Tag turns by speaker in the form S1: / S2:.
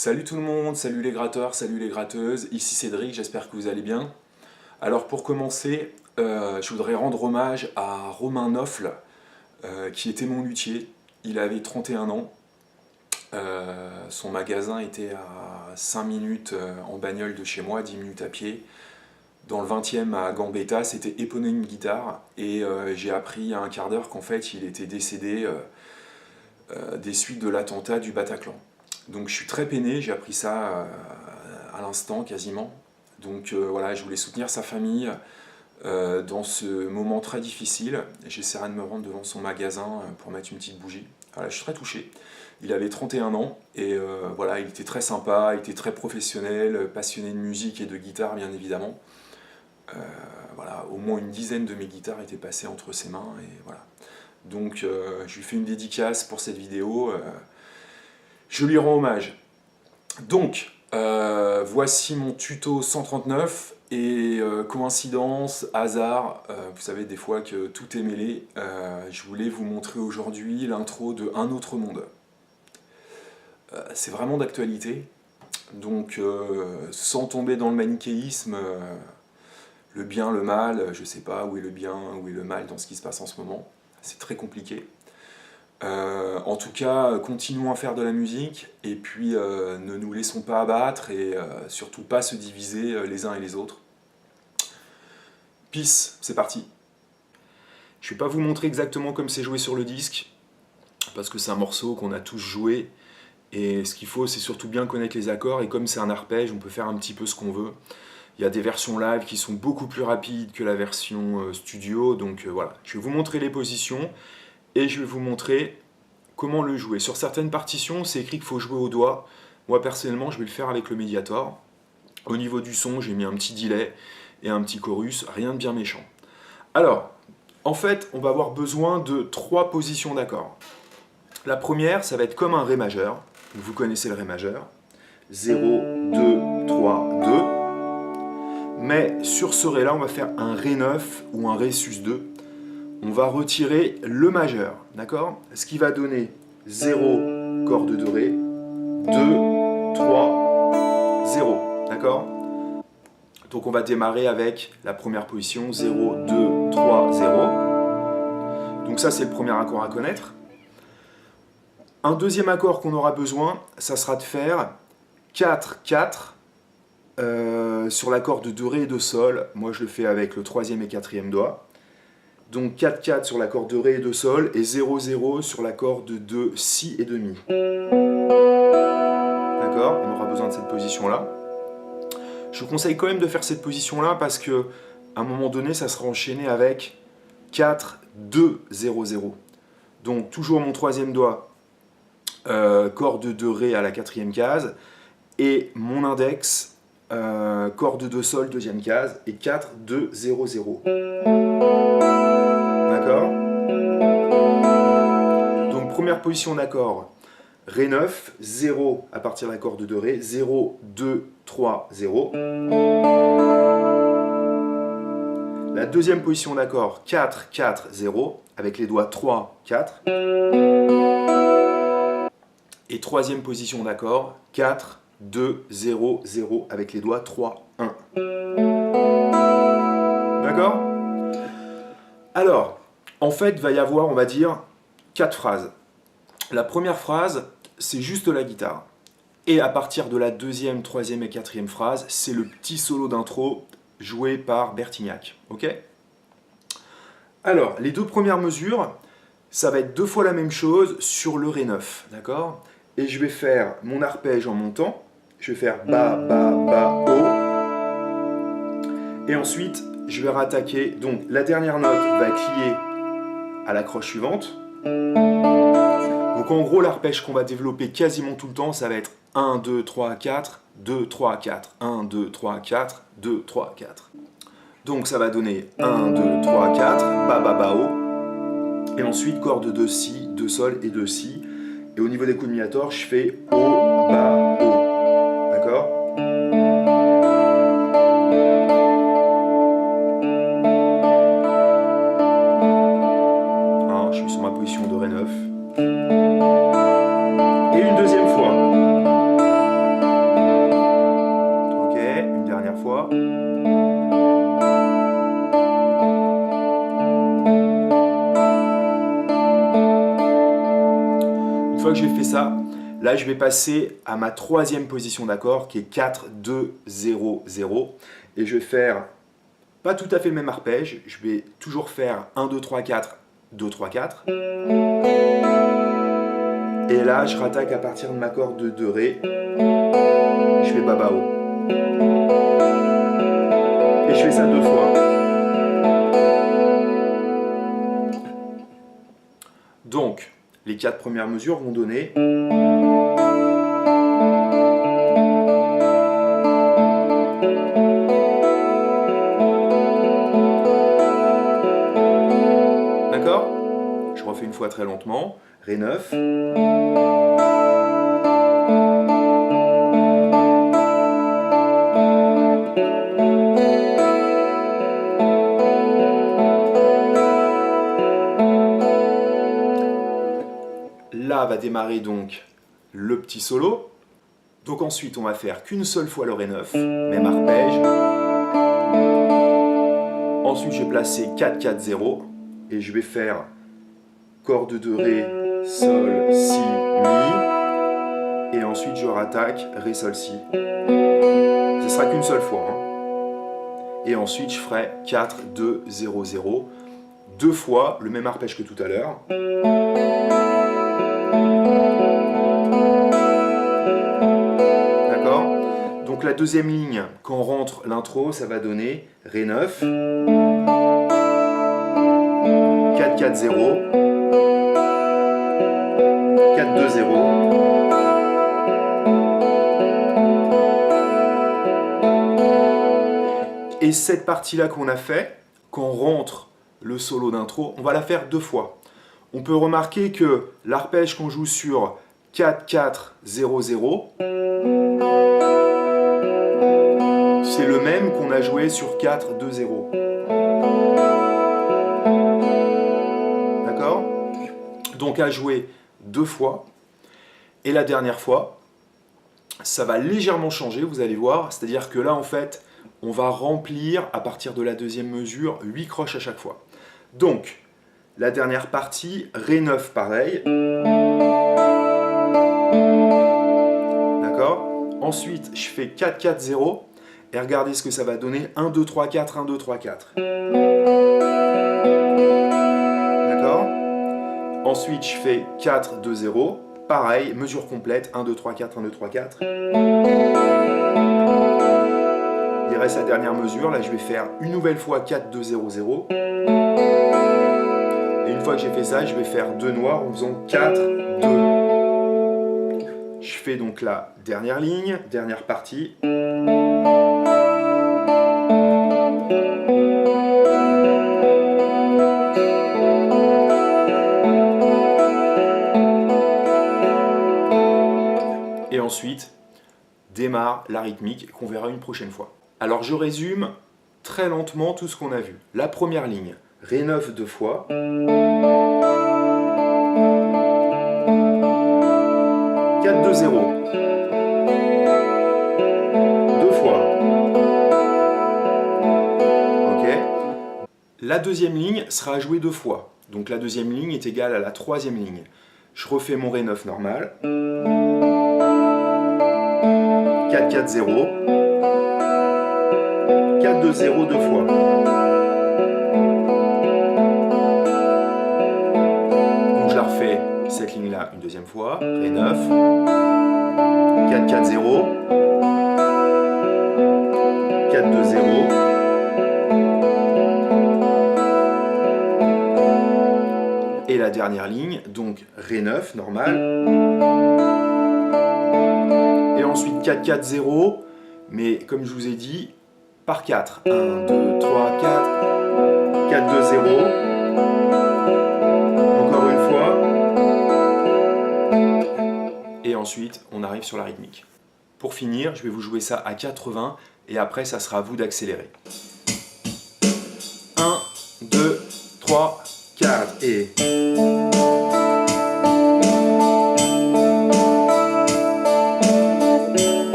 S1: Salut tout le monde, salut les gratteurs, salut les gratteuses, ici Cédric, j'espère que vous allez bien. Alors pour commencer, je voudrais rendre hommage à Romain Noffle, qui était mon luthier. Il avait 31 ans, son magasin était à 5 minutes en bagnole de chez moi, 10 minutes à pied. Dans le 20e à Gambetta, c'était éponyme guitare, et j'ai appris il y a un quart d'heure qu'en fait il était décédé des suites de l'attentat du Bataclan. Donc je suis très peiné, j'ai appris ça à l'instant quasiment. Donc voilà, je voulais soutenir sa famille dans ce moment très difficile. J'essaierai de me rendre devant son magasin pour mettre une petite bougie. Voilà, je suis très touché. Il avait 31 ans et voilà, il était très sympa, il était très professionnel, passionné de musique et de guitare bien évidemment. Voilà, au moins une dizaine de mes guitares étaient passées entre ses mains et voilà. Donc je lui fais une dédicace pour cette vidéo. Je lui rends hommage. Donc, voici mon tuto 139 et coïncidence, hasard, vous savez des fois que tout est mêlé, je voulais vous montrer aujourd'hui l'intro de Un autre monde. C'est vraiment d'actualité, donc sans tomber dans le manichéisme, le bien, le mal, je sais pas où est le bien, où est le mal dans ce qui se passe en ce moment, c'est très compliqué. En tout cas, continuons à faire de la musique et puis ne nous laissons pas abattre et surtout pas se diviser les uns et les autres. Peace, c'est parti. Je vais pas vous montrer exactement comme c'est joué sur le disque parce que c'est un morceau qu'on a tous joué et ce qu'il faut c'est surtout bien connaître les accords et comme c'est un arpège on peut faire un petit peu ce qu'on veut. Il y a des versions live qui sont beaucoup plus rapides que la version studio donc voilà. Je vais vous montrer les positions et je vais vous montrer comment le jouer. Sur certaines partitions, c'est écrit qu'il faut jouer au doigt. Moi, personnellement, je vais le faire avec le Mediator. Au niveau du son, j'ai mis un petit delay et un petit chorus, rien de bien méchant. Alors, en fait, on va avoir besoin de 3 positions d'accords. La première, ça va être comme un Ré majeur. Vous connaissez le Ré majeur. 0, 2, 3, 2. Mais sur ce Ré-là, on va faire un Ré 9 ou un Ré sus 2. On va retirer le majeur, d'accord? Ce qui va donner 0, corde de Ré, 2, 3, 0, d'accord? Donc on va démarrer avec la première position, 0, 2, 3, 0. Donc ça c'est le premier accord à connaître. Un deuxième accord qu'on aura besoin, ça sera de faire 4, 4 sur la corde de Ré et de Sol. Moi je le fais avec le 3e et 4e doigt. Donc 4-4 sur la corde de Ré et de Sol et 0-0 sur la corde de Si et de Mi. D'accord? On aura besoin de cette position-là. Je vous conseille quand même de faire cette position-là parce que à un moment donné, ça sera enchaîné avec 4-2-0-0. Donc toujours mon 3e doigt, corde de Ré à la 4e case et mon index, corde de Sol, 2e case et 4-2-0-0. D'accord? Donc première position d'accord, Ré 9, 0 à partir de la corde de Ré, 0, 2, 3, 0. La deuxième position d'accord, 4, 4, 0, avec les doigts 3, 4. Et troisième position d'accord, 4, 2, 0, 0, avec les doigts 3, 1. D'accord? Alors, en fait, il va y avoir, on va dire, 4 phrases. La première phrase, c'est juste la guitare. Et à partir de la deuxième, troisième et quatrième phrase, c'est le petit solo d'intro joué par Bertignac. Ok? Alors, les deux premières mesures, ça va être 2 fois la même chose sur le Ré 9. D'accord? Et je vais faire mon arpège en montant. Je vais faire Ba, Ba, Ba, Haut. Et ensuite, je vais rattaquer. Donc, la dernière note va être liée à la croche suivante. Donc en gros, l'arpège qu'on va développer quasiment tout le temps, ça va être 1, 2, 3, 4, 2, 3, 4, 1, 2, 3, 4, 2, 3, 4. Donc ça va donner 1, 2, 3, 4, Ba, Ba, Ba, Haut. Et ensuite, corde de Si, de Sol et de Si. Et au niveau des coups de Mediator, je fais Haut, Bas, Haut. D'accord? Je suis sur ma position de Ré 9. Et une deuxième fois. fois que j'ai fait ça, là je vais passer à ma troisième position d'accord qui est 4, 2, 0, 0. Et je vais faire pas tout à fait le même arpège, je vais toujours faire 1, 2, 3, 4, 2, 3, 4. Et là je rattaque à partir de ma corde de Ré, je fais Babao. Et je fais ça 2 fois. Donc, les 4 premières mesures vont donner... D'accord? Je refais une fois très lentement. Ré 9. Là va démarrer donc le petit solo. Donc ensuite on va faire qu'une seule fois le Ré 9, même arpège. Ensuite je vais placer 4, 4, 0 et je vais faire corde de Ré, Sol, Si, Mi. Et ensuite je rattaque Ré, Sol, Si. Ce sera qu'une seule fois. Et ensuite je ferai 4, 2, 0, 0. 2 fois le même arpège que tout à l'heure. D'accord? Donc la deuxième ligne, quand on rentre l'intro, ça va donner Ré 9, 4, 4, 0, 4, 2, 0. Et cette partie-là qu'on a fait, quand on rentre le solo d'intro, on va la faire 2 fois. On peut remarquer que l'arpège qu'on joue sur 4, 4, 0, 0, c'est le même qu'on a joué sur 4, 2, 0. D'accord? Donc à jouer 2 fois. Et la dernière fois, ça va légèrement changer, vous allez voir. C'est-à-dire que là, en fait, on va remplir, à partir de la deuxième mesure, 8 croches à chaque fois. Donc, la dernière partie, Ré 9, pareil. D'accord? Ensuite, je fais 4, 4, 0. Et regardez ce que ça va donner. 1, 2, 3, 4, 1, 2, 3, 4. D'accord? Ensuite, je fais 4, 2, 0. Pareil, mesure complète. 1, 2, 3, 4, 1, 2, 3, 4. Il reste la dernière mesure. Là, je vais faire une nouvelle fois 4, 2, 0, 0. Et une fois que j'ai fait ça, je vais faire 2 noirs en faisant 4, 2. Je fais donc la dernière ligne, dernière partie. Et ensuite, démarre la rythmique qu'on verra une prochaine fois. Alors je résume très lentement tout ce qu'on a vu. La première ligne, Ré 9 2 fois. 4, 2, 0. 2 fois. Ok. La deuxième ligne sera jouée 2 fois. Donc la deuxième ligne est égale à la troisième ligne. Je refais mon Ré 9 normal. 4, 4, 0. 4, 2, 0 2 fois. Donc je la refais, cette ligne-là, une deuxième fois. Ré 9. 4, 4, 0. 4, 2, 0. Et la dernière ligne, donc Ré 9, normal. Et ensuite 4, 4, 0. Mais comme je vous ai dit, par 4. 1, 2, 3, 4. 4, 2, 0. Encore une fois. Et ensuite, on arrive sur la rythmique. Pour finir, je vais vous jouer ça à 80 et après, ça sera à vous d'accélérer. 1, 2, 3, 4 et...